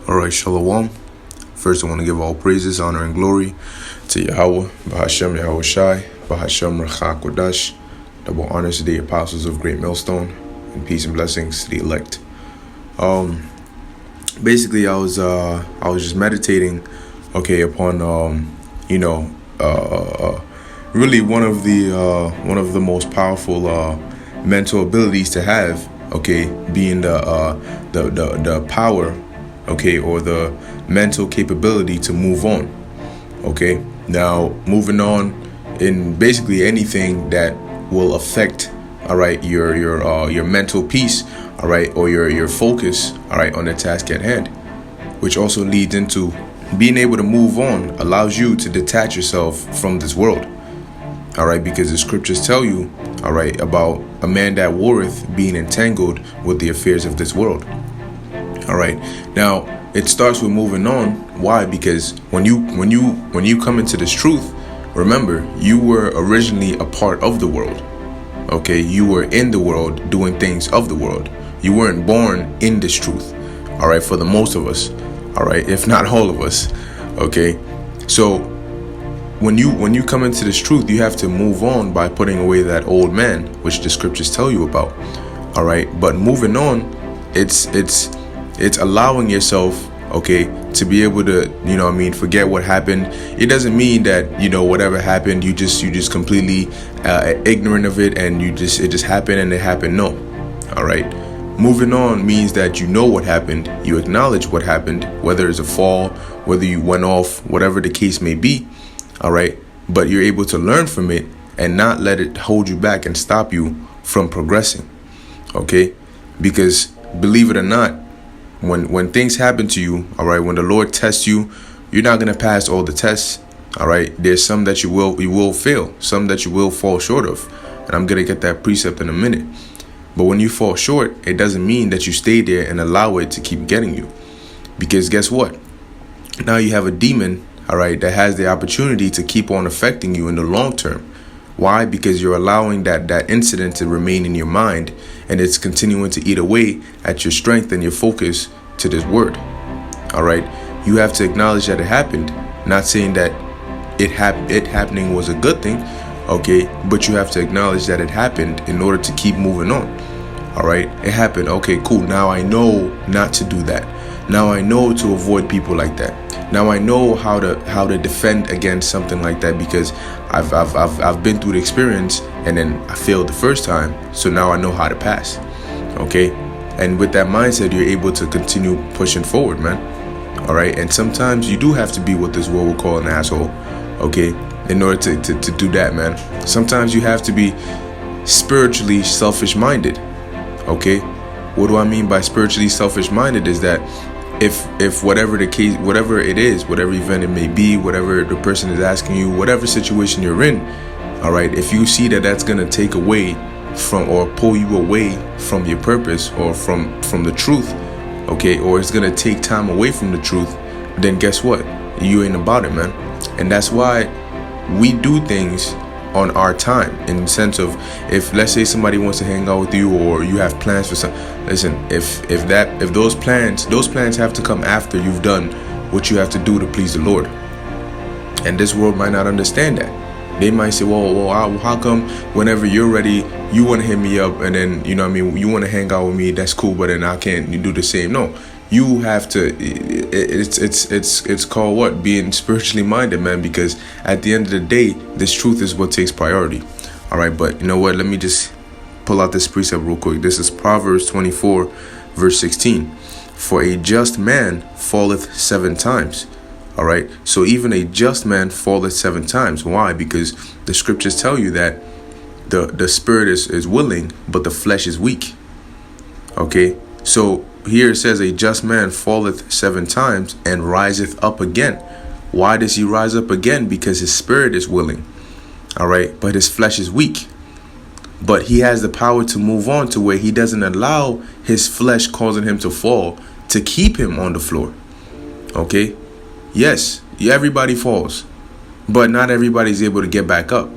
Alright, Shalom. First, I want to give all praises, honor, and glory to Yahweh, Bahashem Yahweh Shai, Bahashem Rachak Kodash. Double honors to the apostles of Great Millstone, and peace and blessings to the elect. Basically, I was just meditating, upon really one of the most powerful mental abilities to have, being the power, or the mental capability to move on. Now moving on in basically anything that will affect, your mental peace, or your focus, on the task at hand, which also leads into being able to move on, allows you to detach yourself from this world, because the scriptures tell you, about a man that warreth being entangled with the affairs of this world. Now it starts with moving on. Why? Because when you come into this truth, remember, you were originally a part of the world. You were in the world doing things of the world. You weren't born in this truth. For the most of us, if not all of us. So when you come into this truth, you have to move on by putting away that old man, which the scriptures tell you about. But moving on, it's allowing yourself, to be able to, forget what happened. It doesn't mean that, whatever happened, you just completely ignorant of it and it just happened and it happened. No. Moving on means that you know what happened, you acknowledge what happened, whether it's a fall, whether you went off, whatever the case may be. But you're able to learn from it and not let it hold you back and stop you from progressing. Because believe it or not, when things happen to you, when the Lord tests you, you're not going to pass all the tests. There's some that you will fail, some that you will fall short of. And I'm going to get that precept in a minute. But when you fall short, it doesn't mean that you stay there and allow it to keep getting you. Because guess what? Now you have a demon, that has the opportunity to keep on affecting you in the long term. Why? Because you're allowing that incident to remain in your mind, and it's continuing to eat away at your strength and your focus to this word. You have to acknowledge that it happened. Not saying that it happening was a good thing, but you have to acknowledge that it happened in order to keep moving on. It happened. Okay, cool. Now I know not to do that. Now I know to avoid people like that. Now I know how to defend against something like that, because I've been through the experience and then I failed the first time. So now I know how to pass. And with that mindset, you're able to continue pushing forward, man. And sometimes you do have to be what this world will call an asshole. In order to do that, man. Sometimes you have to be spiritually selfish minded. What do I mean by spiritually selfish minded is that if whatever the case, whatever it is, whatever event it may be, whatever the person is asking you, whatever situation you're in, if you see that that's going to take away from or pull you away from your purpose or from the truth, or it's going to take time away from the truth, then guess what? You ain't about it, man. And that's why we do things on our time, in the sense of, if let's say somebody wants to hang out with you or you have plans for some, listen, if those plans have to come after you've done what you have to do to please the Lord. And this world might not understand that. They might say, well, how come whenever you're ready, you want to hit me up, and then, you want to hang out with me, that's cool, but then I can't do the same. No, you have to, it's called what? Being spiritually minded, man, because at the end of the day, this truth is what takes priority. But you know what? Let me just pull out this precept real quick. This is Proverbs 24, verse 16. For a just man falleth 7 times. So even a just man falleth 7 times. Why? Because the scriptures tell you that the spirit is willing, but the flesh is weak. So here it says, a just man falleth 7 times and riseth up again. Why does he rise up again? Because his spirit is willing. But his flesh is weak. But he has the power to move on to where he doesn't allow his flesh causing him to fall to keep him on the floor. Yes, everybody falls, but not everybody is able to get back up.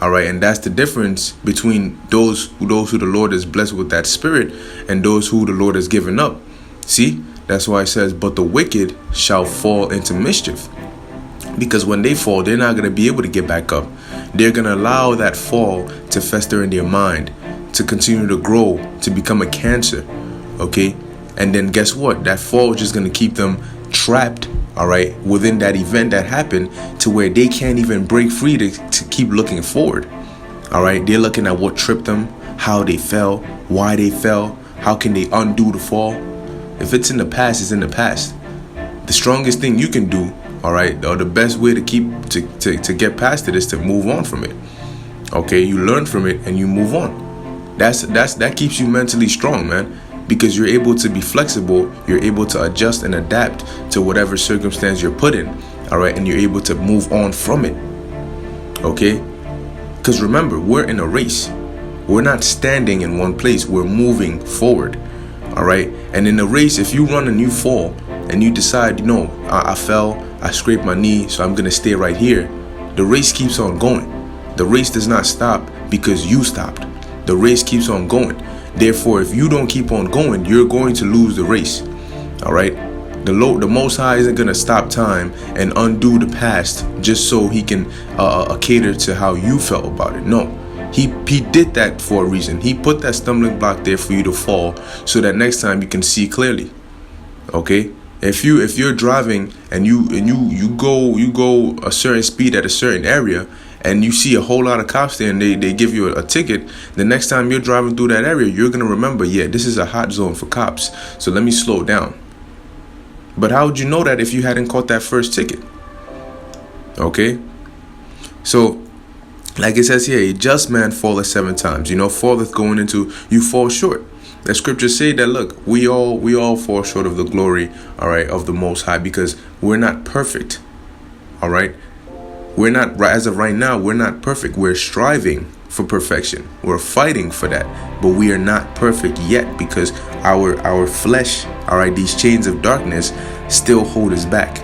And that's the difference between those who the Lord has blessed with that spirit and those who the Lord has given up. See, That's why it says, but the wicked shall fall into mischief. Because when they fall, they're not going to be able to get back up. They're going to allow that fall to fester in their mind, to continue to grow, to become a cancer. Okay? And then guess what? That fall is just going to keep them trapped, all right, within that event that happened, to where they can't even break free to keep looking forward. All right? They're looking at what tripped them, how they fell, why they fell, how can they undo the fall. If it's in the past, it's in the past. The strongest thing you can do, all right, or the best way to to get past it is to move on from it. Okay, you learn from it and you move on. That keeps you mentally strong, man, because you're able to be flexible, you're able to adjust and adapt to whatever circumstance you're put in, all right, and you're able to move on from it. Okay, because remember, we're in a race. We're not standing in one place, we're moving forward. All right, and in a race, if you run and you fall and you decide, I fell, I scraped my knee, so I'm gonna stay right here, the race keeps on going. The race does not stop because you stopped. The race keeps on going. Therefore, if you don't keep on going, you're going to lose the race. All right, the Most High isn't gonna stop time and undo the past just so he can cater to how you felt about it. No. He did that for a reason. He put that stumbling block there for you to fall, so that next time you can see clearly. Okay? If you're driving and you go a certain speed at a certain area, and you see a whole lot of cops there and they give you a ticket, the next time you're driving through that area, you're gonna remember, yeah, this is a hot zone for cops, so let me slow down. But how would you know that if you hadn't caught that first ticket? Okay? So, like it says here, a just man falleth 7 times. Falleth going into, you fall short. The scriptures say that, look, we all fall short of the glory, all right, of the Most High, because we're not perfect. All right. We're not, as of right now, we're not perfect. We're striving for perfection. We're fighting for that. But we are not perfect yet, because our flesh, all right, these chains of darkness still hold us back.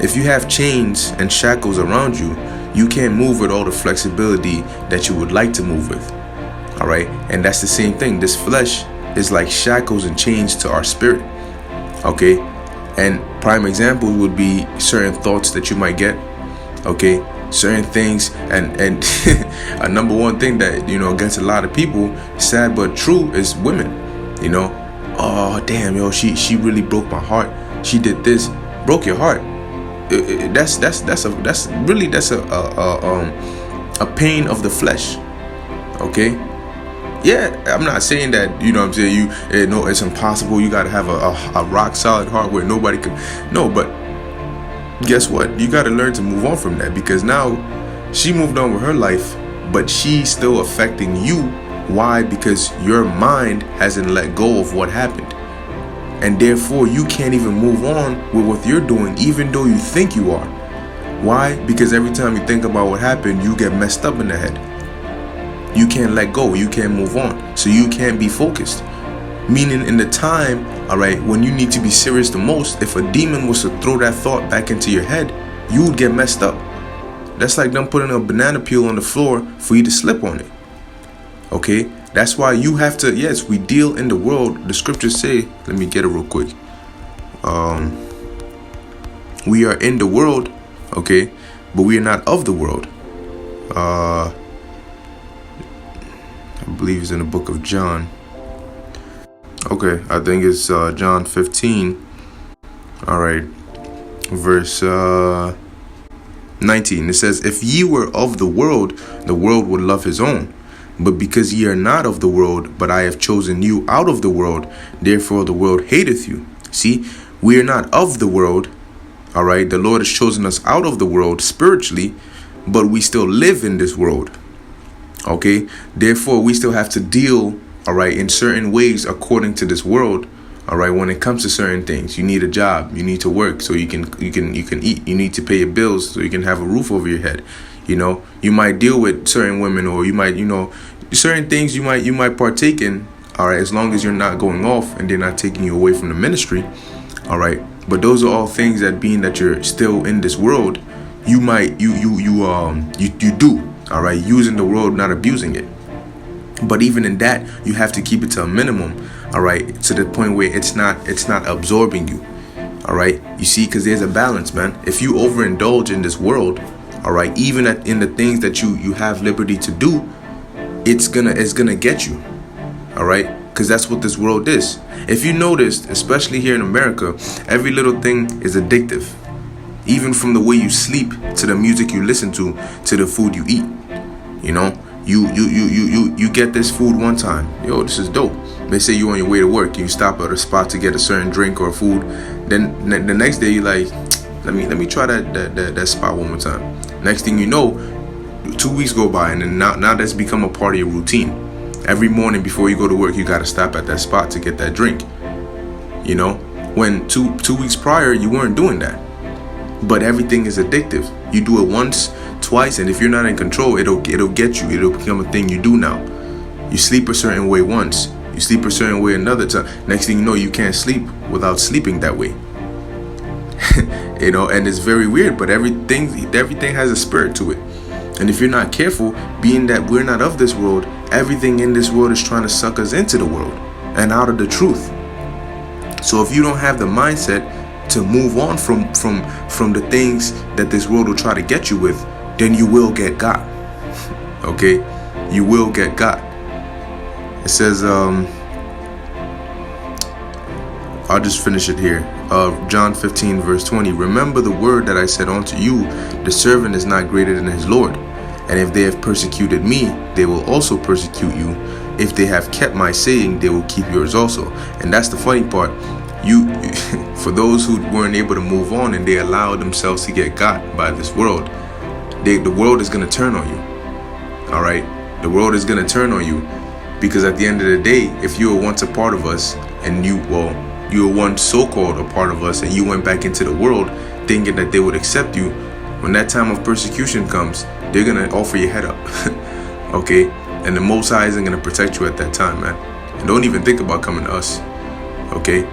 If you have chains and shackles around you, you can't move with all the flexibility that you would like to move with. All right. And that's the same thing. This flesh is like shackles and chains to our spirit. Okay. And prime examples would be certain thoughts that you might get. Okay. Certain things. And a number one thing that, gets a lot of people, sad but true, is women. Oh, damn, she really broke my heart. She did this. Broke your heart. That's a pain of the flesh. Okay. Yeah, I'm not saying that, I'm saying it's impossible. You got to have a rock solid heart where nobody can. No, but guess what? You got to learn to move on from that, because now she moved on with her life, but she's still affecting you. Why? Because your mind hasn't let go of what happened. And therefore, you can't even move on with what you're doing, even though you think you are. Why? Because every time you think about what happened, you get messed up in the head. You can't let go. You can't move on. So you can't be focused. Meaning, in the time, all right, when you need to be serious the most, if a demon was to throw that thought back into your head, you would get messed up. That's like them putting a banana peel on the floor for you to slip on it. Okay? That's why you have to, yes, we deal in the world. The scriptures say, let me get it real quick. We are in the world, okay, but we are not of the world. I believe it's in the book of John. Okay, I think it's John 15. All right, verse 19. It says, if ye were of the world would love his own. But because ye are not of the world, but I have chosen you out of the world, therefore the world hateth you. See, we are not of the world. All right. The Lord has chosen us out of the world spiritually, but we still live in this world. Okay. Therefore, we still have to deal, all right, in certain ways according to this world. All right. When it comes to certain things, you need a job, you need to work so you can eat. You need to pay your bills so you can have a roof over your head. You might deal with certain women, or you might, certain things you might partake in. All right. As long as you're not going off and they're not taking you away from the ministry. All right. But those are all things that, being that you're still in this world, you might, you do. All right. Using the world, not abusing it. But even in that, you have to keep it to a minimum. All right, to the point where it's not absorbing you. All right, you see, because there's a balance, man. If you overindulge in this world, all right, even in the things that you have liberty to do, it's gonna get you. All right, because that's what this world is. If you noticed, especially here in America, every little thing is addictive. Even from the way you sleep, to the music you listen to the food you eat. You know, you get this food one time. Yo, this is dope. They say you on your way to work, you stop at a spot to get a certain drink or food. Then the next day you like, let me try that spot one more time. Next thing you know, 2 weeks go by, and then now that's become a part of your routine. Every morning before you go to work, you gotta stop at that spot to get that drink. You know, when two weeks prior you weren't doing that. But everything is addictive. You do it once, twice, and if you're not in control, it'll get you. It'll become a thing you do now. You sleep a certain way once, you sleep a certain way another time. Next thing you know, you can't sleep without sleeping that way. You know, and it's very weird, but everything has a spirit to it. And if you're not careful, being that we're not of this world, everything in this world is trying to suck us into the world and out of the truth. So if you don't have the mindset to move on from the things that this world will try to get you with, then you will get got. Okay, you will get got. It says, I'll just finish it here. John 15 verse 20. Remember the word that I said unto you, the servant is not greater than his Lord. And if they have persecuted me, they will also persecute you. If they have kept my saying, they will keep yours also. And that's the funny part. You for those who weren't able to move on and they allowed themselves to get got by this world, the world is going to turn on you. All right, the world is going to turn on you, because at the end of the day, if you were once a part of us and you were once so-called a part of us, and you went back into the world thinking that they would accept you, when that time of persecution comes, they're going to offer your head up. Okay, and the Most High isn't going to protect you at that time, man. And don't even think about coming to us. Okay.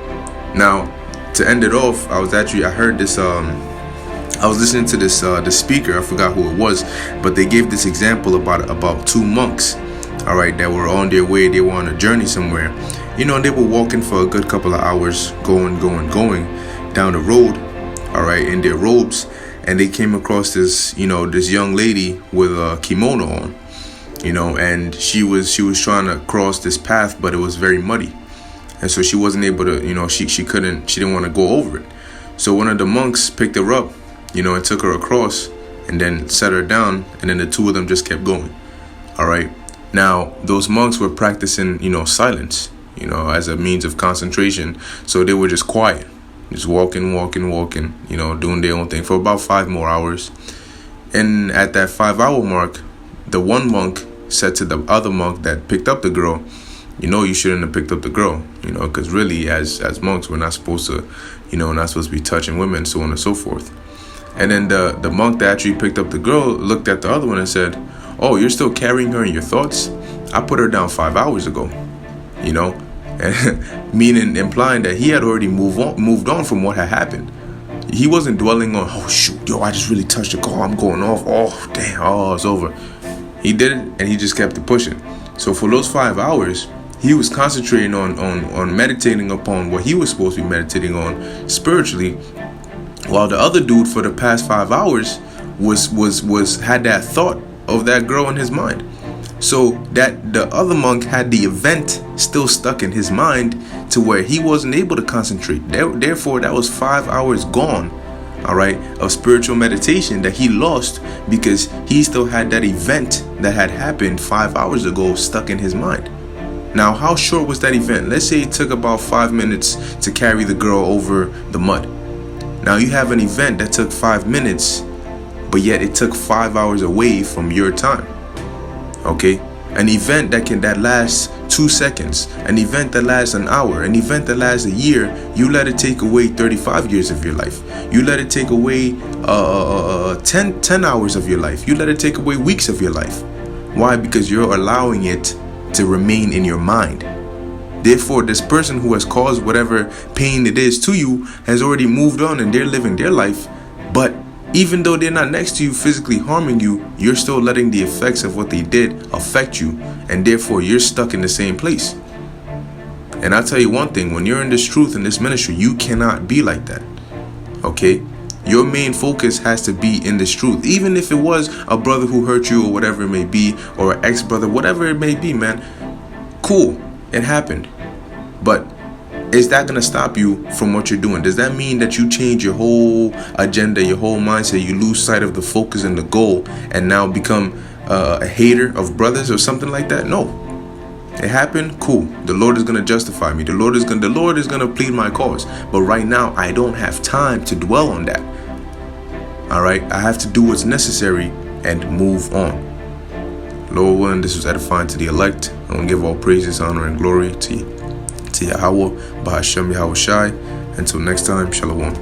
Now, to end it off, I heard this, I was listening to this speaker, I forgot who it was, but they gave this example about two monks, all right, that were on their way, they were on a journey somewhere. You know, they were walking for a good couple of hours, going down the road, all right, in their robes, and they came across this young lady with a kimono on, you know, and she was trying to cross this path, but it was very muddy. And so she wasn't able to, she didn't want to go over it. So one of the monks picked her up, and took her across and then set her down. And then the two of them just kept going. All right. Now, those monks were practicing, silence, as a means of concentration. So they were just quiet, just walking, doing their own thing for about 5 more hours. And at that 5-hour mark, the one monk said to the other monk that picked up the girl, you shouldn't have picked up the girl, because really as monks, we're not supposed to, not supposed to be touching women, so on and so forth. And then the monk that actually picked up the girl looked at the other one and said, oh, you're still carrying her in your thoughts? I put her down 5 hours ago, and meaning implying that he had already moved on from what had happened. He wasn't dwelling on, oh, shoot, yo, I just really touched the car, I'm going off, oh, damn, oh, it's over. He did it, and he just kept it pushing. So for those 5 hours, he was concentrating on meditating upon what he was supposed to be meditating on spiritually, while the other dude for the past 5 hours had that thought of that girl in his mind. So that the other monk had the event still stuck in his mind to where he wasn't able to concentrate. Therefore, that was 5 hours gone, all right, of spiritual meditation that he lost because he still had that event that had happened 5 hours ago stuck in his mind. Now, how short was that event? Let's say it took about 5 minutes to carry the girl over the mud. Now you have an event that took 5 minutes, but yet it took 5 hours away from your time. Okay? An event that lasts 2 seconds, an event that lasts an hour, an event that lasts a year, you let it take away 35 years of your life. You let it take away 10 hours of your life. You let it take away weeks of your life. Why? Because you're allowing it to remain in your mind. Therefore, this person who has caused whatever pain it is to you has already moved on and they're living their life. But even though they're not next to you physically harming you, you're still letting the effects of what they did affect you, and therefore you're stuck in the same place. And I'll tell you one thing, when you're in this truth, in this ministry, you cannot be like that. Okay? Your main focus has to be in this truth. Even if it was a brother who hurt you or whatever it may be, or an ex-brother, whatever it may be, man. Cool. It happened. But is that going to stop you from what you're doing? Does that mean that you change your whole agenda, your whole mindset, you lose sight of the focus and the goal, and now become a hater of brothers or something like that? No. It happened, cool. The Lord is going to justify me. The Lord is going to plead my cause. But right now, I don't have time to dwell on that. All right? I have to do what's necessary and move on. Lord willing, this was edifying to the elect. I want to give all praises, honor, and glory to Yahweh, Bahashem Yahweh Shai. Until next time, Shalom.